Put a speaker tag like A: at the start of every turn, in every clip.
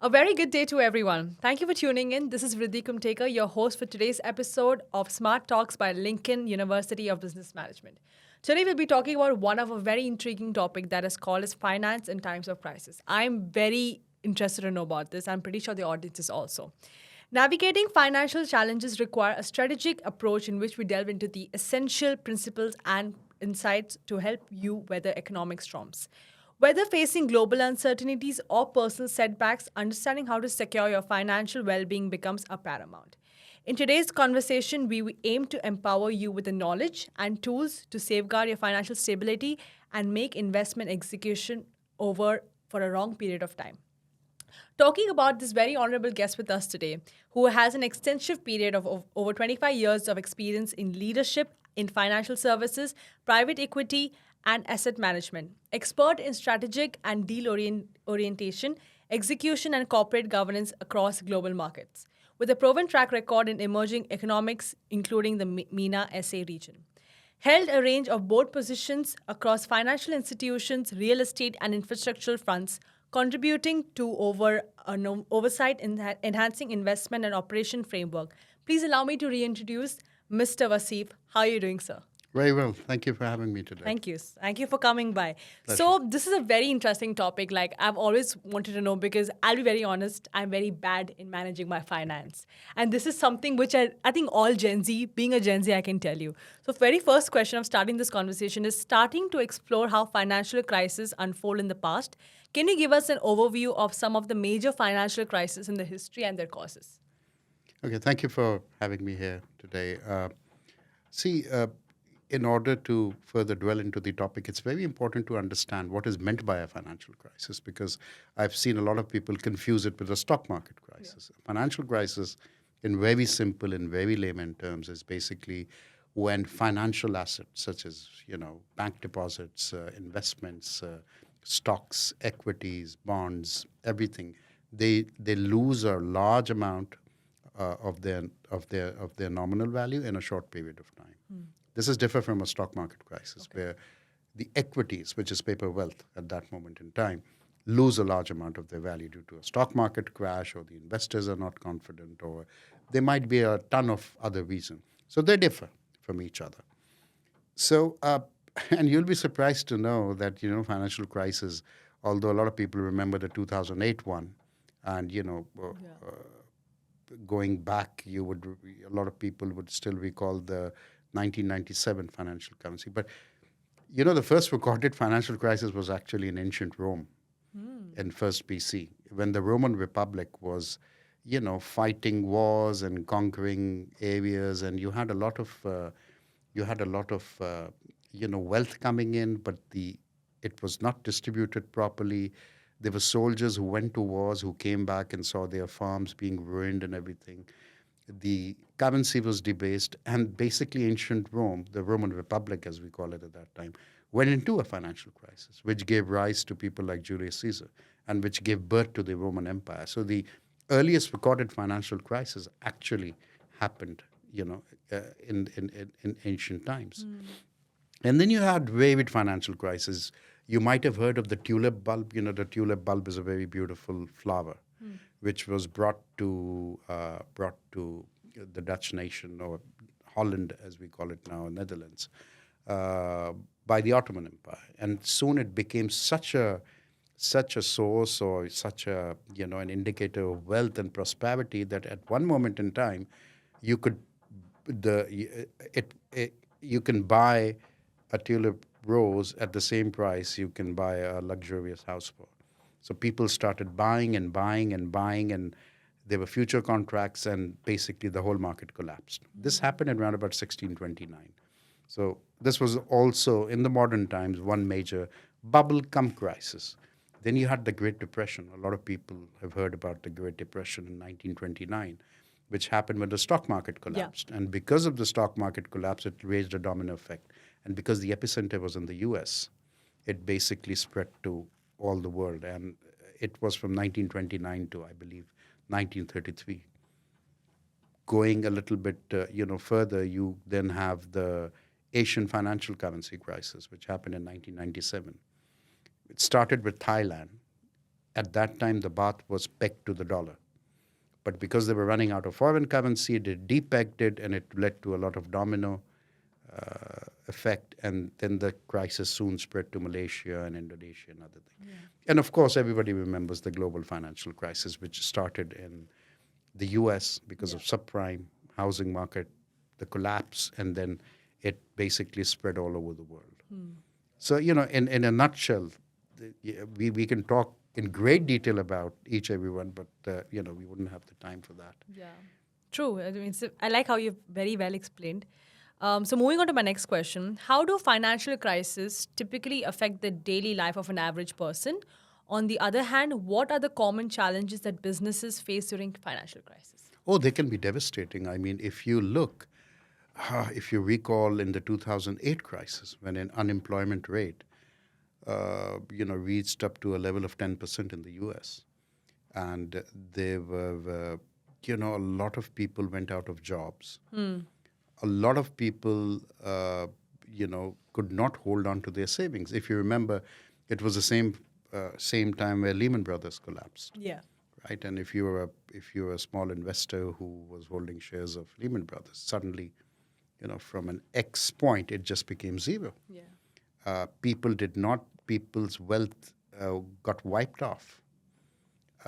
A: A very good day to everyone. Thank you for tuning in. This is Vriddhi Kumtekar, your host for today's episode of Smart Talks by Lincoln University of Business Management. Today we'll be talking about one of a very intriguing topic that is called as finance in times of crisis. I'm very interested to know about this. I'm pretty sure the audience is also. Navigating financial challenges require a strategic approach in which we delve into the essential principles and insights to help you weather economic storms. Whether facing global uncertainties or personal setbacks, understanding how to secure your financial well being becomes a paramount. In today's conversation, we aim to empower you with the knowledge and tools to safeguard your financial stability and make investment execution over for a long period of time. Talking about this very honorable guest with us today, who has an extensive period of over 25 years of experience in leadership in financial services, private equity, and asset management, expert in strategic and deal orientation, execution, and corporate governance across global markets, with a proven track record in emerging economics, including the MENA SA region. Held a range of board positions across financial institutions, real estate, and infrastructural fronts, contributing to oversight in enhancing investment and operation framework. Please allow me to reintroduce Mr. Wasif. How are you doing, sir?
B: Very well. Thank you for having me today.
A: Thank you. Thank you for coming by.
B: Pleasure.
A: So this is a very interesting topic. Like I've always wanted to know because I'll be very honest, I'm very bad in managing my finance. And this is something which I think all Gen Z, being a Gen Z, I can tell you. So very first question of starting this conversation is starting to explore how financial crises unfold in the past. Can you give us an overview of some of the major financial crises in the history and their causes?
B: Okay, thank you for having me here today. In order to further dwell into the topic, it's very important to understand what is meant by a financial crisis because I've seen a lot of people confuse it with a stock market crisis. Yeah. A financial crisis, in very simple and very layman terms, is basically when financial assets such as bank deposits, investments, stocks, equities, bonds, everything, they lose a large amount of their nominal value in a short period of time. This is different from a stock market crisis where the equities, which is paper wealth at that moment in time, lose a large amount of their value due to a stock market crash or the investors are not confident or there might be a ton of other reasons. So they differ from each other. So, and you'll be surprised to know that, financial crisis, although a lot of people remember the 2008 one and, going back, a lot of people would still recall the 1997 financial currency. But, the first recorded financial crisis was actually in ancient Rome in first BC, when the Roman Republic was, fighting wars and conquering areas, and you had a lot of, wealth coming in, but it was not distributed properly. There were soldiers who went to wars who came back and saw their farms being ruined and everything. The currency was debased, and basically ancient Rome, the Roman Republic as we call it at that time, went into a financial crisis, which gave rise to people like Julius Caesar and which gave birth to the Roman Empire. So the earliest recorded financial crisis actually happened, in ancient times. And then you had varied financial crises. You might have heard of the tulip bulb. The tulip bulb is a very beautiful flower, which was brought to the Dutch nation, or Holland as we call it now, Netherlands, by the Ottoman Empire. And soon it became such a source or such a an indicator of wealth and prosperity that at one moment in time, you can buy a tulip rose at the same price you can buy a luxurious house for. So people started buying and buying and buying, and there were future contracts, and basically the whole market collapsed. This happened in around about 1629. So this was also, in the modern times, one major bubble cum crisis. Then you had the Great Depression. A lot of people have heard about the Great Depression in 1929, which happened when the stock market collapsed. Yeah. And because of the stock market collapse, it raised a domino effect. And because the epicenter was in the US, it basically spread to all the world. And it was from 1929 to, I believe, 1933. Going a little bit further, you then have the Asian financial currency crisis, which happened in 1997. It started with Thailand. At that time, the baht was pegged to the dollar. But because they were running out of foreign currency, they depegged it, and it led to a lot of domino effect. And then the crisis soon spread to Malaysia and Indonesia and other things. Yeah. And of course, everybody remembers the global financial crisis, which started in the US because of subprime housing market, the collapse, and then it basically spread all over the world. So, in a nutshell, we can talk in great detail about every one, but, we wouldn't have the time for that.
A: Yeah, true. I mean, I like how you've very well explained. So moving on to my next question, how do financial crises typically affect the daily life of an average person? On the other hand, what are the common challenges that businesses face during financial crisis?
B: Oh, they can be devastating. I mean, if you look, if you recall in the 2008 crisis, when an unemployment rate, reached up to a level of 10% in the U.S., and there were, a lot of people went out of jobs. A lot of people, could not hold on to their savings. If you remember, it was the same time where Lehman Brothers collapsed.
A: Yeah.
B: Right, and if you were a small investor who was holding shares of Lehman Brothers, suddenly, from an X point, it just became zero.
A: Yeah.
B: People's wealth got wiped off.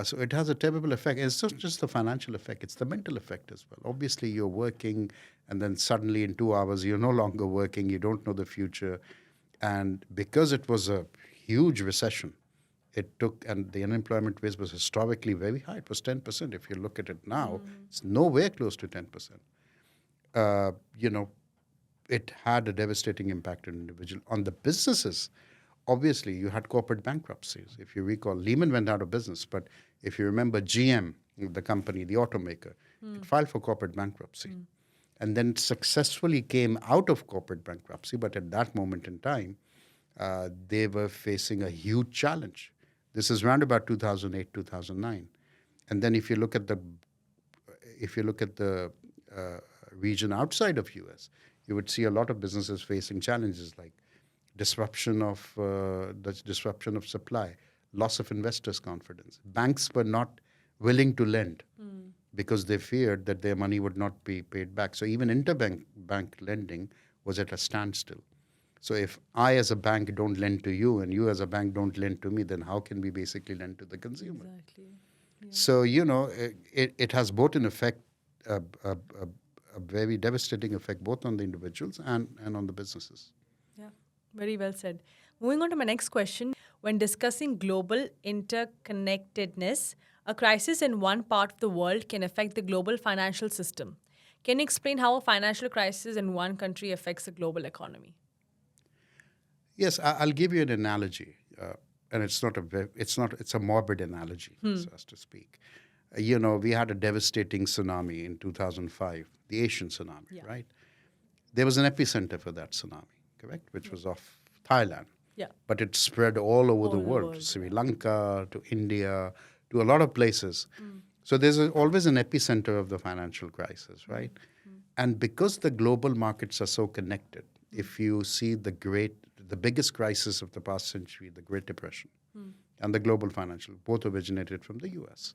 B: So it has a terrible effect. It's not just the financial effect, it's the mental effect as well. Obviously, you're working, and then suddenly in 2 hours, you're no longer working, you don't know the future. And because it was a huge recession, and the unemployment rate was historically very high. It was 10%. If you look at it now, it's nowhere close to 10%. It had a devastating impact on individual. On the businesses, obviously, you had corporate bankruptcies. If you recall, Lehman went out of business. But if you remember GM, the company, the automaker, it filed for corporate bankruptcy. And then successfully came out of corporate bankruptcy. But at that moment in time, they were facing a huge challenge. This is around about 2008, 2009. And then if you look at the region outside of US, you would see a lot of businesses facing challenges like disruption of supply, loss of investors' confidence. Banks were not willing to lend because they feared that their money would not be paid back. So even bank lending was at a standstill. So if I as a bank don't lend to you and you as a bank don't lend to me, then how can we basically lend to the consumer?
A: Exactly. Yeah.
B: So, it has both an effect, a very devastating effect, both on the individuals and on the businesses.
A: Yeah, very well said. Moving on to my next question. When discussing global interconnectedness, a crisis in one part of the world can affect the global financial system. Can you explain how a financial crisis in one country affects the global economy?
B: Yes, I'll give you an analogy, and it's a morbid analogy, so as to speak. We had a devastating tsunami in 2005, the Asian tsunami, right? There was an epicenter for that tsunami, correct, which was off Thailand.
A: Yeah.
B: But it spread all over the world, to Sri Lanka, to India, to a lot of places. So there's always an epicenter of the financial crisis, right? And because the global markets are so connected, if you see the biggest crisis of the past century, the Great Depression, and the global financial, both originated from the U.S.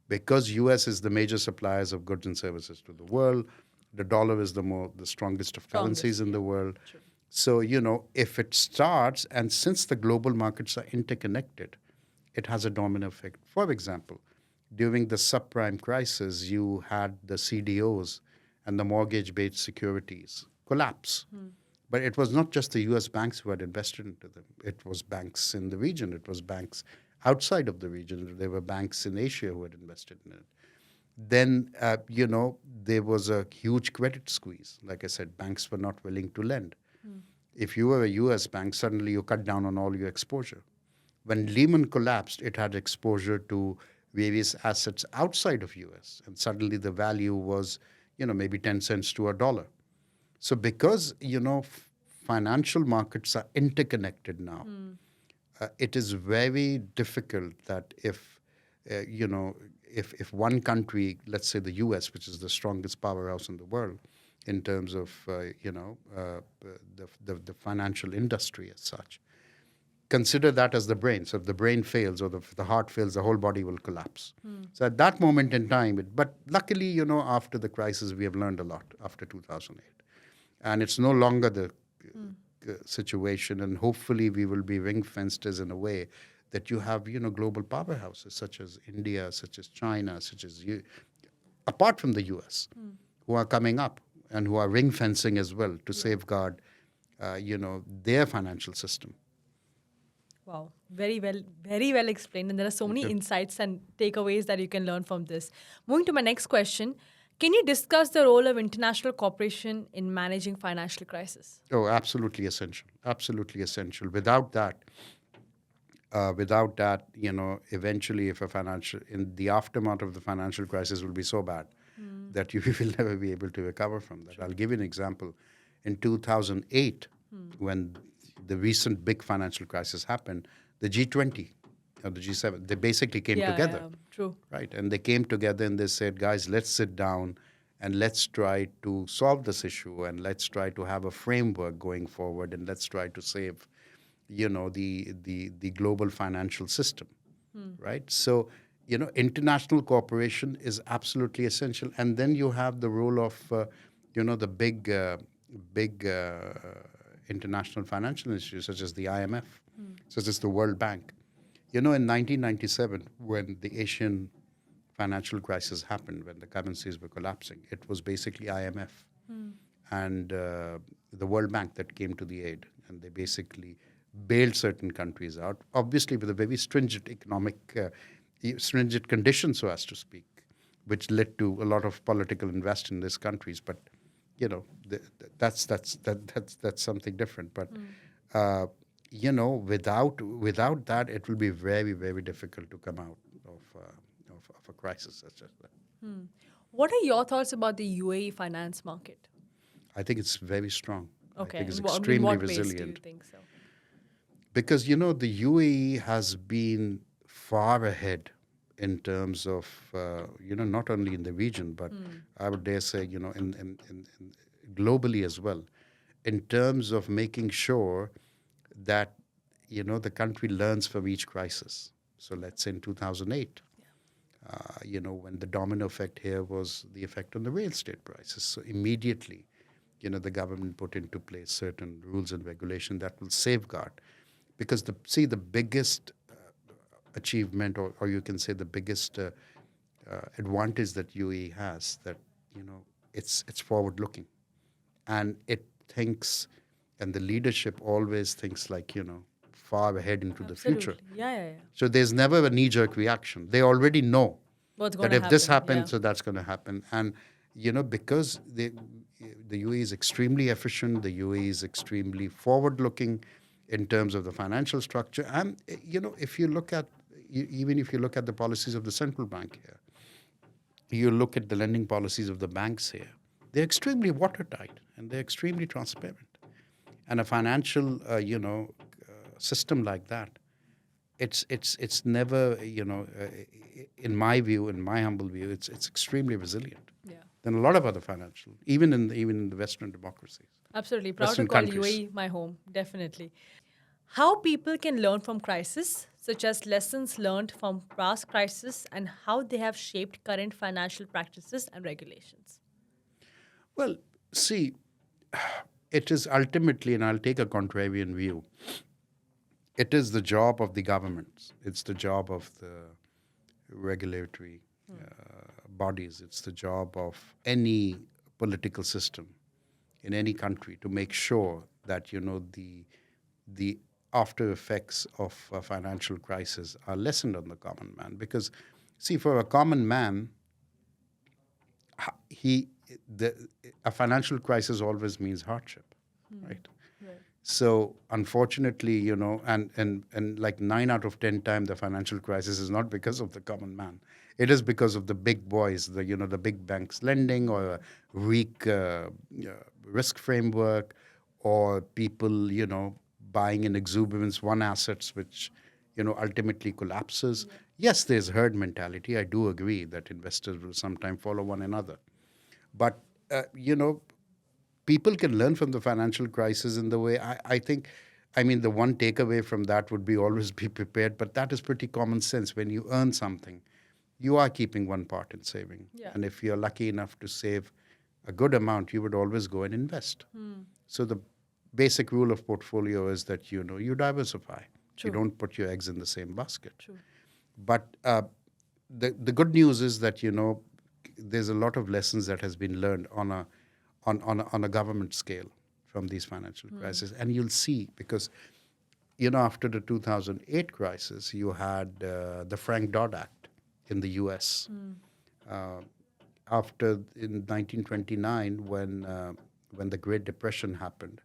B: Because U.S. is the major suppliers of goods and services to the world, the dollar is the strongest of currencies in the world.
A: True.
B: So, if it starts, and since the global markets are interconnected, it has a domino effect. For example, during the subprime crisis, you had the CDOs and the mortgage-based securities collapse. But it was not just the U.S. banks who had invested into them. It was banks in the region. It was banks outside of the region. There were banks in Asia who had invested in it. Then, there was a huge credit squeeze. Like I said, banks were not willing to lend. If you were a U.S. bank, suddenly you cut down on all your exposure. When Lehman collapsed, it had exposure to various assets outside of U.S. And suddenly the value was, maybe 10 cents to a dollar. So because, financial markets are interconnected now, it is very difficult that if one country, let's say the U.S., which is the strongest powerhouse in the world in terms of, the financial industry as such, consider that as the brain. So if the brain fails or the heart fails, the whole body will collapse. So at that moment in time, but luckily, after the crisis, we have learned a lot after 2008. And it's no longer the situation, and hopefully we will be ring-fenced as in a way that you have, global powerhouses such as India, such as China, such as apart from the US, who are coming up and who are ring-fencing as well to safeguard, their financial system.
A: Wow, very well explained. And there are so many insights and takeaways that you can learn from this. Moving to my next question, can you discuss the role of international cooperation in managing financial crisis?
B: Oh, absolutely essential. Absolutely essential. Without that, eventually, if in the aftermath of the financial crisis will be so bad that you will never be able to recover from that. I'll give you an example. In 2008, when the recent big financial crisis happened, the G20 or the G7, they basically came together.
A: Yeah, true.
B: Right? And they came together and they said, guys, let's sit down and let's try to solve this issue, and let's try to have a framework going forward, and let's try to save, the global financial system. Right? So, international cooperation is absolutely essential. And then you have the role of, the big international financial institutions such as the IMF, such as the World Bank. In 1997, when the Asian financial crisis happened, when the currencies were collapsing, it was basically IMF and the World Bank that came to the aid, and they basically bailed certain countries out, obviously with a very stringent stringent conditions, so as to speak, which led to a lot of political unrest in these countries. But that's something different. But without that, it will be very, very difficult to come out of a crisis such as that.
A: What are your thoughts about the UAE finance market?
B: I think it's very strong.
A: Okay.
B: I think it's
A: In
B: extremely
A: what ways
B: resilient.
A: do you think so?
B: Because, the UAE has been far ahead in terms of, not only in the region, but I would dare say, in globally as well, in terms of making sure that, the country learns from each crisis. So let's say in 2008, when the domino effect here was the effect on the real estate prices. So immediately, the government put into place certain rules and regulation that will safeguard. Because the biggest achievement, or you can say the biggest advantage that UAE has, that it's forward looking, and it thinks, and the leadership always thinks like far ahead into the future.
A: Yeah.
B: So there's never a knee jerk reaction. They already know
A: What's going
B: that
A: to
B: if this
A: happen?
B: happens, so that's going to happen. And because the UAE is extremely efficient, the UAE is extremely forward looking in terms of the financial structure. And, if you look at, even if you look at the policies of the central bank here, you look at the lending policies of the banks here, they're extremely watertight and they're extremely transparent. And a financial, system like that, it's never, in my view, in my humble view, it's extremely resilient than a lot of other financial, even in the Western democracies.
A: Absolutely. Proud
B: Western
A: to call
B: countries.
A: UAE my home, definitely. How people can learn from crisis, such as lessons learned from past crises and how they have shaped current financial practices and regulations.
B: Well, see, it is ultimately, and I'll take a contrarian view, it is the job of the governments. It's the job of the regulatory bodies. It's the job of any political system in any country to make sure that the after effects of a financial crisis are lessened on the common man. Because, see, for a common man, a financial crisis always means hardship, right? So unfortunately, and like 9 out of 10 times, the financial crisis is not because of the common man. It is because of the big boys, the big banks lending, or a weak risk framework, or people, buying in exuberance one assets, which, ultimately collapses. Yes, there's herd mentality. I do agree that investors will sometimes follow one another. But, people can learn from the financial crisis in the way I think I mean, the one takeaway from that would be always be prepared, but that is pretty common sense. When you earn something, you are keeping one part in saving.
A: Yeah.
B: And if you're lucky enough to save a good amount, you would always go and invest. So the basic rule of portfolio is that, you diversify.
A: True.
B: You don't put your eggs in the same basket.
A: True.
B: But the good news is that, there's a lot of lessons that has been learned on a government scale from these financial crises. And you'll see, because, after the 2008 crisis, you had the Frank-Dodd Act in the U.S. After, in 1929, when the Great Depression happened,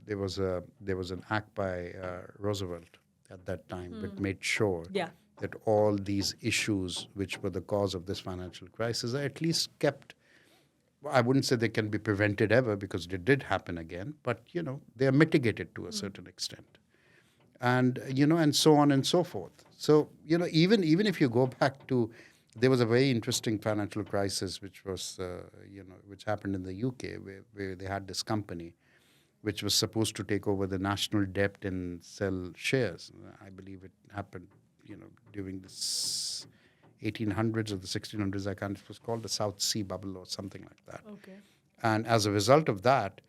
B: there was an act by Roosevelt at that time that made sure
A: Yeah.
B: that all these issues which were the cause of this financial crisis are at least kept. I wouldn't say they can be prevented ever, because they did happen again, but they are mitigated to a certain extent, and and so on and so forth. So even if you go back to, there was a very interesting financial crisis which was which happened in the UK, where they had this company which was supposed to take over the national debt and sell shares. I believe it happened during this 1800s or the 1600s. I can't. It was called the South Sea Bubble or something like that.
A: Okay.
B: And as a result of that,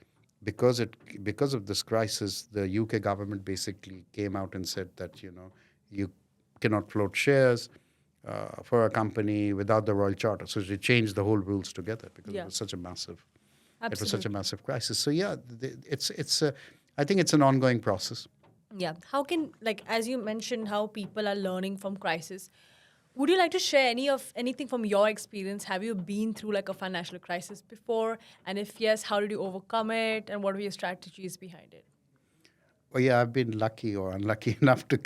B: because of this crisis, the UK government basically came out and said that you cannot float shares for a company without the royal charter. So they changed the whole rules together, because
A: Yeah.
B: it was such a massive
A: Absolutely.
B: crisis. So yeah, I think it's an ongoing process.
A: Yeah. How can, like, as you mentioned, how people are learning from crisis? Would you like to share anything from your experience? Have you been through like a financial crisis before? And if yes, how did you overcome it? And what were your strategies behind it?
B: Well, yeah, I've been lucky or unlucky enough to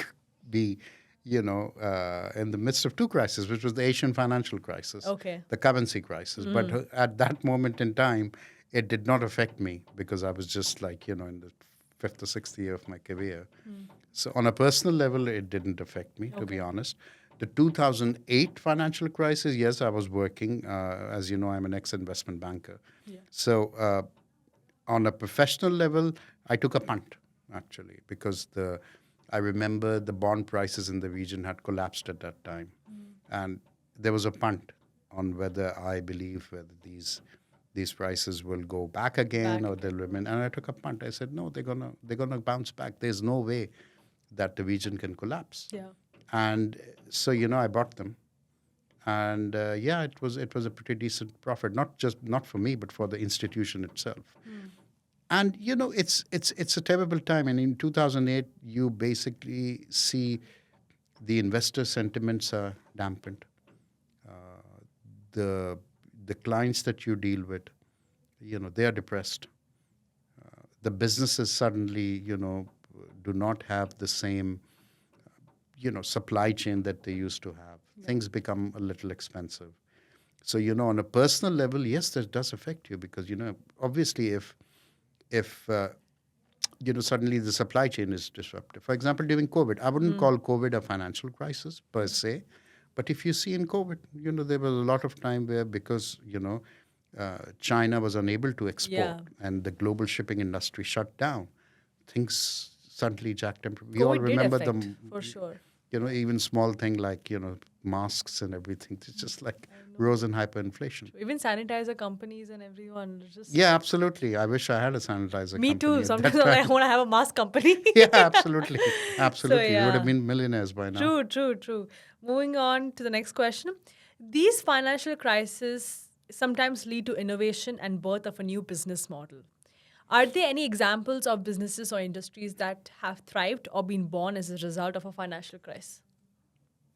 B: be, in the midst of two crises, which was the Asian financial crisis,
A: Okay.
B: the currency crisis. But at that moment in time, it did not affect me, because I was just like, in the fifth or sixth year of my career. So on a personal level, it didn't affect me, to be honest. The 2008 financial crisis, yes, I was working. As you know, I'm an ex-investment banker.
A: Yeah.
B: So on a professional level, I took a punt, actually, because I remember the bond prices in the region had collapsed at that time. And there was a punt on whether I believe whether these prices will go back again or they'll remain. And I took a punt. I said, no, they're gonna bounce back. There's no way that the region can collapse.
A: Yeah.
B: And so I bought them, and it was a pretty decent profit. Not for me, but for the institution itself. And it's a terrible time. And in 2008, you basically see the investor sentiments are dampened. The clients that you deal with, they are depressed. The businesses suddenly, do not have the same, supply chain that they used to have. Yeah. Things become a little expensive. So, on a personal level, yes, that does affect you, because, obviously if suddenly the supply chain is disrupted. For example, during COVID, I wouldn't call COVID a financial crisis per se, but if you see in COVID, there was a lot of time where, because, China was unable to export and the global shipping industry shut down, things suddenly jacked up. We all remember them,
A: for sure.
B: Even small thing like, masks and everything. It's just like rose in hyperinflation.
A: Even sanitizer companies and everyone.
B: Yeah, absolutely. I wish I had a sanitizer company.
A: Me too. Sometimes I want to have a mask company.
B: Yeah, absolutely. Absolutely.
A: So, yeah.
B: We would have been millionaires by now.
A: True. Moving on to the next question. These financial crises sometimes lead to innovation and birth of a new business model. Are there any examples of businesses or industries that have thrived or been born as a result of a financial crisis?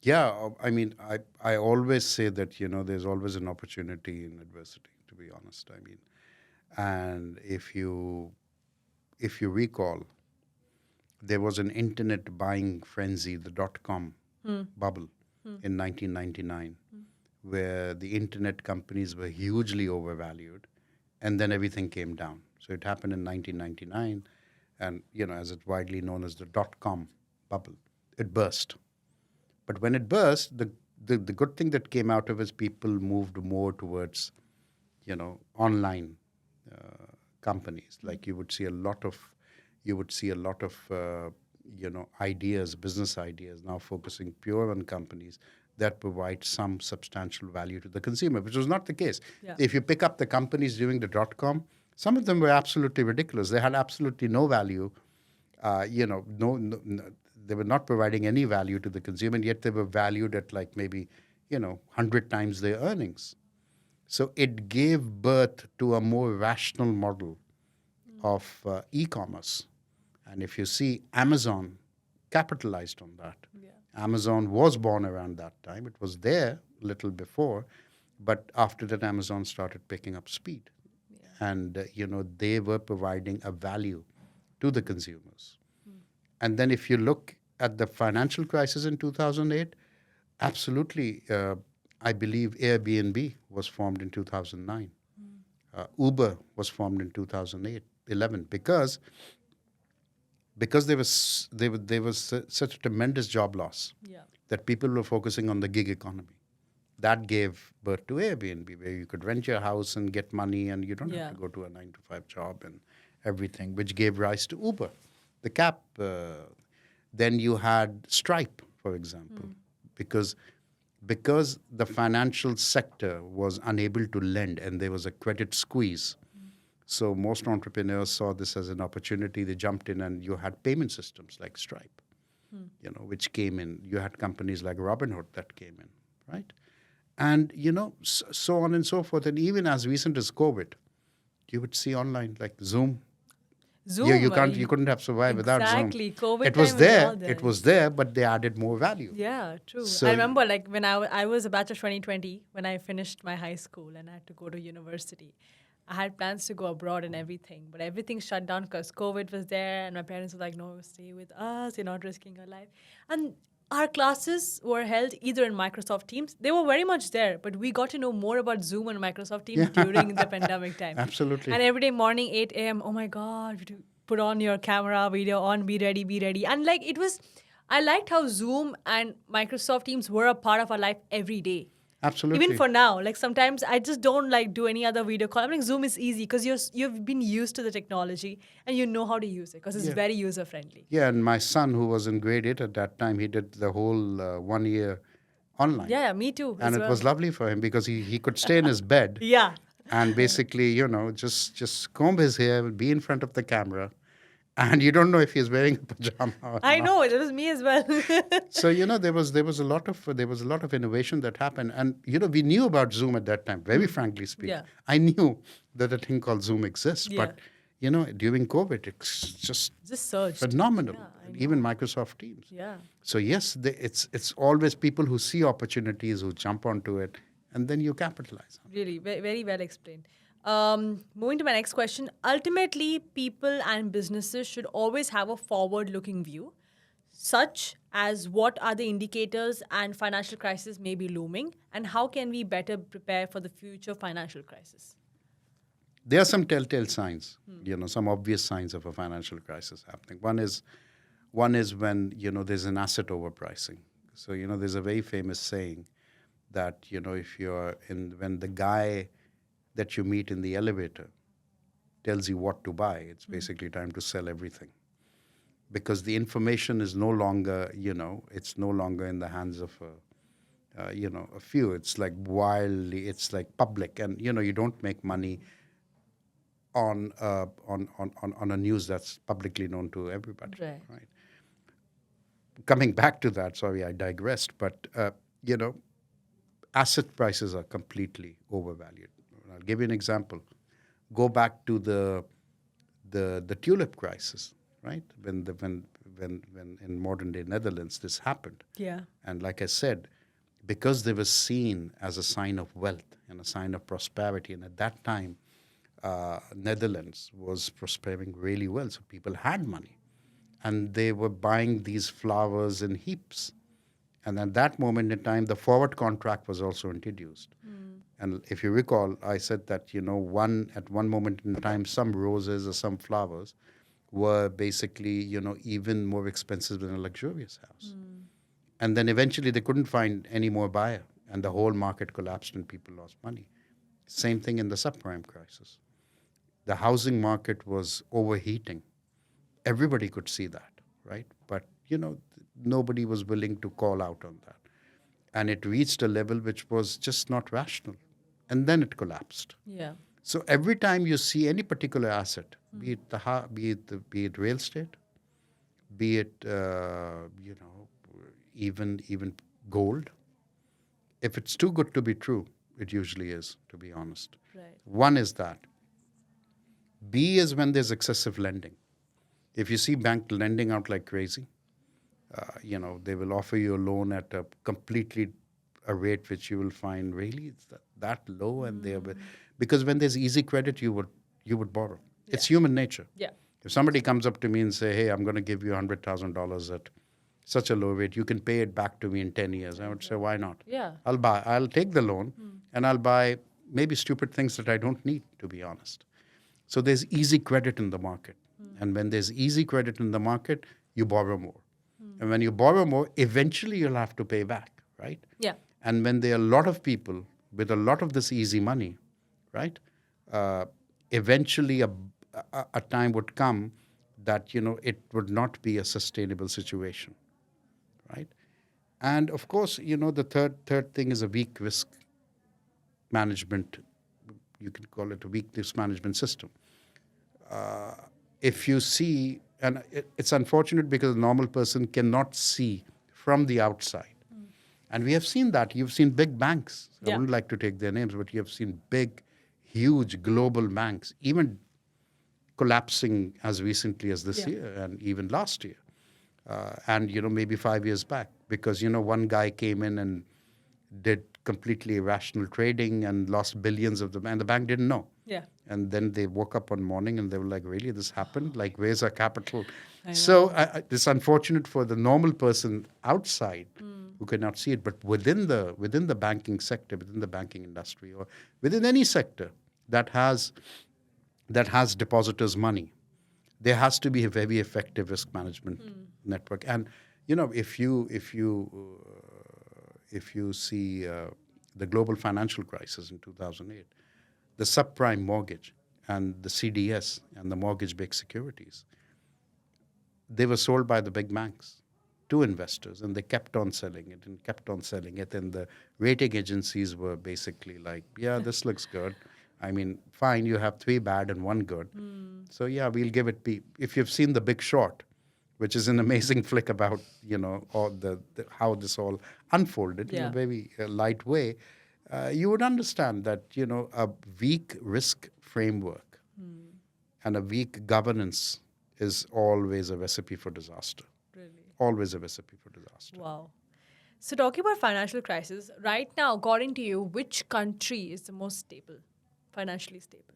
B: Yeah, I mean, I always say that, there's always an opportunity in adversity, to be honest. I mean, and if you recall, there was an internet buying frenzy, the dot-com bubble in 1999, where the internet companies were hugely overvalued, and then everything came down. So it happened in 1999, and, as it's widely known as the dot-com bubble, it burst. But when it burst, the good thing that came out of it is people moved more towards, online companies. Like you would see a lot of, you would see a lot of ideas, business ideas, now focusing pure on companies that provide some substantial value to the consumer, which was not the case.
A: Yeah.
B: If you pick up the companies during the .com, some of them were absolutely ridiculous. They had absolutely no value. They were not providing any value to the consumer, and yet they were valued at like maybe 100 times their earnings. So it gave birth to a more rational model of e-commerce. And if you see, Amazon capitalized on that.
A: Yeah.
B: Amazon was born around that time. It was there a little before, but after that, Amazon started picking up speed.
A: Yeah.
B: And, they were providing a value to the consumers. And then if you look at the financial crisis in 2008, absolutely, I believe Airbnb was formed in 2009. Uber was formed in 2008, 11, because there was such a tremendous job loss
A: Yeah.
B: that people were focusing on the gig economy. That gave birth to Airbnb, where you could rent your house and get money, and you don't have to go to a 9-to-5 job and everything, which gave rise to Uber, the cab. Then you had Stripe, for example, because the financial sector was unable to lend and there was a credit squeeze. So most entrepreneurs saw this as an opportunity. They jumped in, and you had payment systems like Stripe, which came in. You had companies like Robinhood that came in, right? And, so on and so forth. And even as recent as COVID, you would see online like Zoom.
A: Zoom.
B: You couldn't have survived without Zoom.
A: Exactly. COVID
B: It was
A: time
B: there.
A: all there.
B: It was there, but they added more value.
A: Yeah, true.
B: So
A: I remember like when I was a batch of 2020, when I finished my high school and I had to go to university. I had plans to go abroad and everything, but everything shut down because COVID was there, and my parents were like, no, stay with us, you're not risking your life. And our classes were held either in Microsoft Teams. They were very much there, but we got to know more about Zoom and Microsoft Teams during the pandemic time.
B: Absolutely.
A: And every day morning, 8 a.m., oh my God, you have to put on your camera, video on, be ready, be ready. And like it was, I liked how Zoom and Microsoft Teams were a part of our life every day.
B: Absolutely.
A: Even for now, like sometimes I just don't like do any other video call. I mean, Zoom is easy because you've been used to the technology and you know how to use it because it's very user friendly.
B: Yeah, and my son, who was in grade 8 at that time, he did the whole 1 year online.
A: Yeah, me too.
B: And
A: as
B: it
A: well.
B: was lovely for him because he could stay in his bed
A: Yeah.
B: and basically, just comb his hair, be in front of the camera, and you don't know if he's wearing a pajama or
A: I
B: not.
A: know it was me as well.
B: So there was a lot of innovation that happened, and we knew about Zoom at that time. Very frankly speaking,
A: Yeah.
B: I knew that a thing called Zoom exists,
A: Yeah.
B: but during COVID, it's just
A: surged.
B: phenomenal.
A: Yeah, I know.
B: Even Microsoft Teams.
A: Yeah.
B: So yes, it's always people who see opportunities who jump onto it, and then you capitalize on it.
A: Really, very well explained. Moving to my next question. Ultimately, people and businesses should always have a forward-looking view, such as what are the indicators and financial crisis may be looming, and how can we better prepare for the future financial crisis?
B: There are some telltale signs, some obvious signs of a financial crisis happening. One is when there's an asset overpricing. So there's a very famous saying that if when the guy that you meet in the elevator tells you what to buy, it's basically time to sell everything, because the information is no longer it's no longer in the hands of a few. It's like it's like public, and you don't make money on a news that's publicly known to everybody. Right. Coming back to that, sorry, I digressed, but asset prices are completely overvalued. I'll give you an example. Go back to the tulip crisis, right? When in modern day Netherlands this happened.
A: Yeah.
B: And like I said, because they were seen as a sign of wealth and a sign of prosperity, and at that time, Netherlands was prospering really well, so people had money, and they were buying these flowers in heaps. And at that moment in time, the forward contract was also introduced. And if you recall, I said that at one moment in time, some roses or some flowers were basically even more expensive than a luxurious house. And then eventually they couldn't find any more buyer, and the whole market collapsed and people lost money. Same thing in the subprime crisis. The housing market was overheating. Everybody could see that, right? But, nobody was willing to call out on that. And it reached a level which was just not rational. And then it collapsed.
A: Yeah.
B: So every time you see any particular asset, be it real estate, be it even gold, if it's too good to be true, it usually is, to be honest.
A: Right.
B: One is that. B is when there's excessive lending. If you see bank lending out like crazy, they will offer you a loan at a rate which you will find really it's that low, and because when there's easy credit, you would borrow. It's human nature.
A: Yeah.
B: If somebody comes up to me and say, "Hey, I'm going to give you $100,000 at such a low rate, you can pay it back to me in 10 years," I would say, "Why not?
A: Yeah.
B: I'll take the loan and I'll buy maybe stupid things that I don't need, to be honest." So there's easy credit in the market. And when there's easy credit in the market, you borrow more. And when you borrow more, eventually you'll have to pay back, right?
A: Yeah.
B: And when there are a lot of people with a lot of this easy money, right, eventually a time would come that, it would not be a sustainable situation, right? And of course, the third thing is a weak risk management. You can call it a weak risk management system. If you see, and it's unfortunate because a normal person cannot see from the outside. And we have seen that. You've seen big banks. I wouldn't like to take their names, but you have seen big, huge global banks, even collapsing as recently as this year and even last year. And, maybe 5 years back. Because, one guy came in and did completely irrational trading and lost billions of them, and the bank didn't know.
A: Yeah.
B: And then they woke up one morning and they were like, "Really, this happened? Like, where's our capital?" So it's unfortunate for the normal person outside who cannot see it, but within the banking sector, within the banking industry, or within any sector that has depositors' money, there has to be a very effective risk management network. And if you see the global financial crisis in 2008, the subprime mortgage and the CDS and the mortgage-backed securities, they were sold by the big banks to investors, and they kept on selling it and kept on selling it. And the rating agencies were basically like, "Yeah, this looks good. I mean, fine, you have 3 bad and 1 good. So yeah, we'll give it B." If you've seen The Big Short, which is an amazing flick about, all how this all unfolded in a very light way, you would understand that, a weak risk framework and a weak governance is always a recipe for disaster.
A: Really?
B: Always a recipe for disaster.
A: Wow. So talking about financial crisis, right now, according to you, which country is the most stable, financially stable?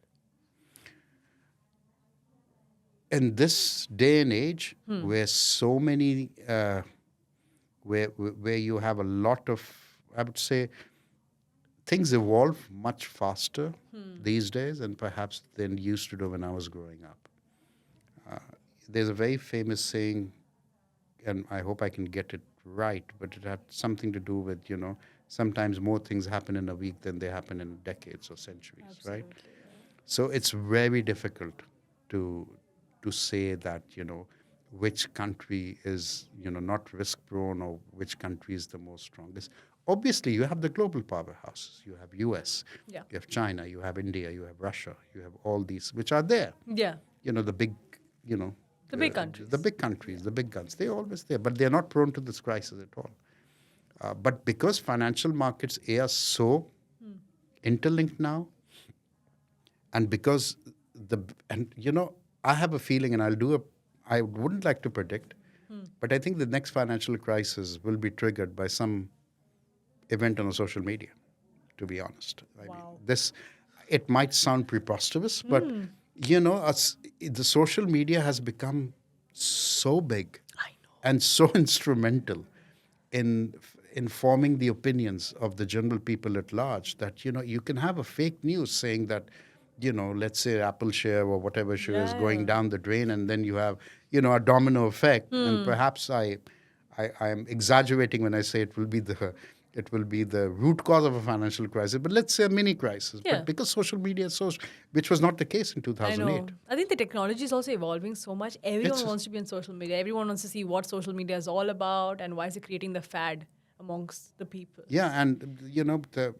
B: In this day and age, where so many, where you have a lot of, I would say, things evolve much faster these days, and perhaps than used to do when I was growing up. There's a very famous saying, and I hope I can get it right, but it had something to do with, sometimes more things happen in a week than they happen in decades or centuries, right? So it's very difficult to say that, which country is, not risk prone or which country is the most strongest. Obviously, you have the global powerhouses. You have US, you have China, you have India, you have Russia, you have all these, which are there.
A: Yeah.
B: The big,
A: The big countries.
B: The big countries, the big guns, they're always there, but they're not prone to this crisis at all. But because financial markets are so interlinked now, and because I have a feeling, and I wouldn't like to predict, but I think the next financial crisis will be triggered by some event on social media, to be honest. I mean, it might sound preposterous, but, the social media has become so big and so instrumental in forming the opinions of the general people at large that, you can have a fake news saying that, let's say Apple share or whatever share is going down the drain, and then you have, a domino effect. And perhaps I am exaggerating when I say it will be it will be the root cause of a financial crisis, but let's say a mini crisis.
A: Yeah.
B: But because social media is so, which was not the case in
A: I
B: 2008.
A: know. I think the technology is also evolving so much. Everyone
B: It's-
A: wants to be on social media. Everyone wants to see what social media is all about and why is it creating the fad amongst the people.
B: Yeah, and the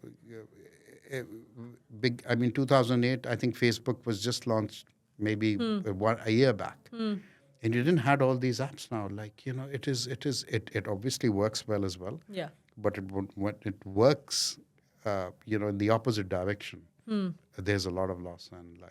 B: big. I mean, 2008. I think Facebook was just launched maybe a year back, and you didn't had all these apps now. Like it obviously works well as well.
A: Yeah.
B: But when it works, in the opposite direction, there's a lot of loss. And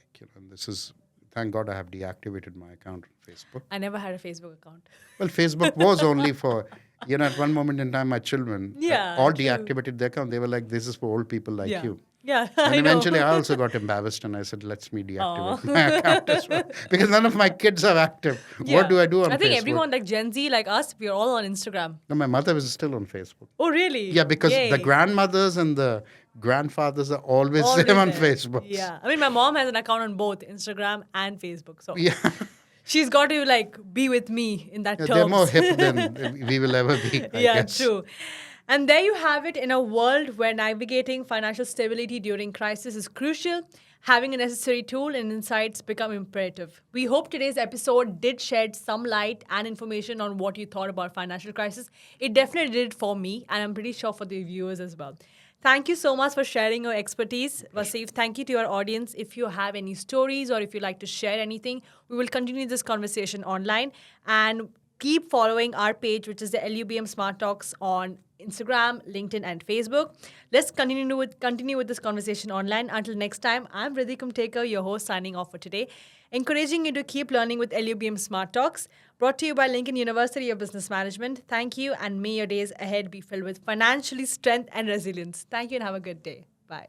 B: this is, thank God I have deactivated my account on Facebook.
A: I never had a Facebook account.
B: Well, Facebook was only for, at one moment in time, my children
A: Yeah,
B: all
A: true.
B: deactivated their account. They were like, this is for old people like
A: Yeah.
B: you.
A: Yeah.
B: And
A: I
B: eventually
A: know.
B: I also got embarrassed and I said, let's me deactivate my account as well. Because none of my kids are active.
A: Yeah.
B: What do I do on
A: I think
B: Facebook?
A: everyone like Gen Z, like us, we're all on Instagram.
B: No, my mother is still on Facebook.
A: Oh, really?
B: Yeah, because
A: Yay.
B: the grandmothers and the grandfathers are always
A: Always
B: there on
A: there.
B: Facebook.
A: Yeah. I mean, my mom has an account on both Instagram and Facebook. So
B: Yeah.
A: she's got to like be with me in that terms.
B: They're more hip than we will ever be, I
A: Yeah,
B: guess.
A: true. And there you have it. In a world where navigating financial stability during crisis is crucial, having a necessary tool and insights become imperative. We hope today's episode did shed some light and information on what you thought about financial crisis. It definitely did it for me, and I'm pretty sure for the viewers as well. Thank you so much for sharing your expertise, Wasif. Thank you to your audience. If you have any stories or if you'd like to share anything, we will continue this conversation online. And keep following our page, which is the LUBM Smart Talks on Instagram, LinkedIn, and Facebook. Let's continue with this conversation online. Until next time, I'm Riddhi Kumtekar, your host, signing off for today, encouraging you to keep learning with LUBM Smart Talks, brought to you by Lincoln University of Business Management. Thank you, and may your days ahead be filled with financially strength and resilience. Thank you, and have a good day. Bye.